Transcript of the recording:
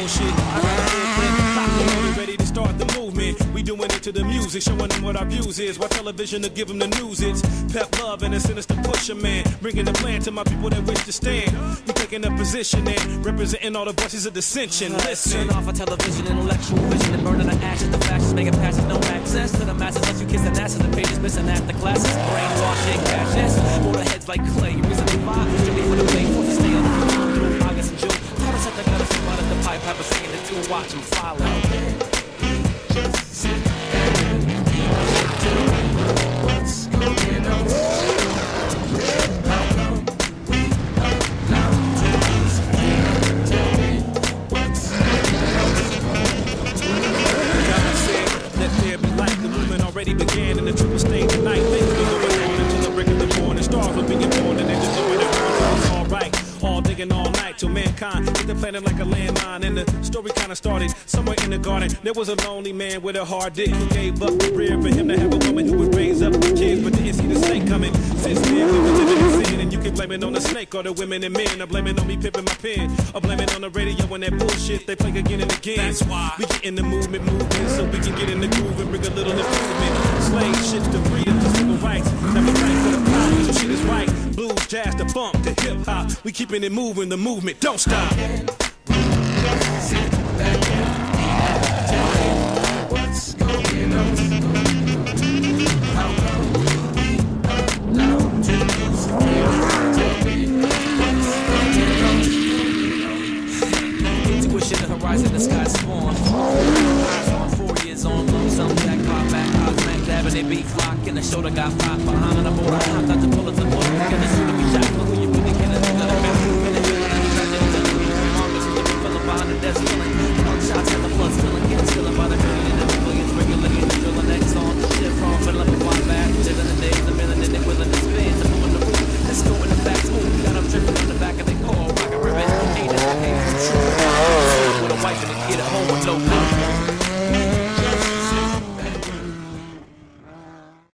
bullshit. I got a blueprint, cocked and loaded, ready to start the movement. We doing it to the music, showing them what our views is. Why television to give them the news? It's pep, love, and a sinister push, man. Bringing the plan to my people that wish to stand. We taking a position and representing all the voices of dissension. Listen. Turn off a television, intellectual vision, and burning the ashes. The fascists making passes, no access to the masses. Unless you kiss the asses, the pages missing at the classes. Brainwashing caches, hold our heads like clay. Reason to buy, strictly for the pay, forced to stay on the throne through August and June. Taught us that they got us from out of the pipe, have us singing the tune, watch them follow. Just sit and do what's going on. How come we allow these people to tell me what's God said, let there be light. The movement already began in the triple stage tonight. Things be going on until the break of the morning. Stars will be born and angels know it was all right. All digging all night till mankind hit the planet like a landmine. And the story kinda started somewhere in the garden. There was a lonely man with a hard dick who gave up career for him to have a woman who would raise up the kids, but didn't see the snake coming. Since then we've been living in sin, and you can blame it on the snake or the women and men. Or blame it on me pimping my pen, or blame it on the radio and that bullshit they play again and again. That's why we get in the movement so we can get in the groove and bring a little improvement. Slave ships to freedom, to civil rights. Never fight for the power, so shit is right. Blues, jazz, the funk, the hip hop. We keeping it moving, the movement don't stop.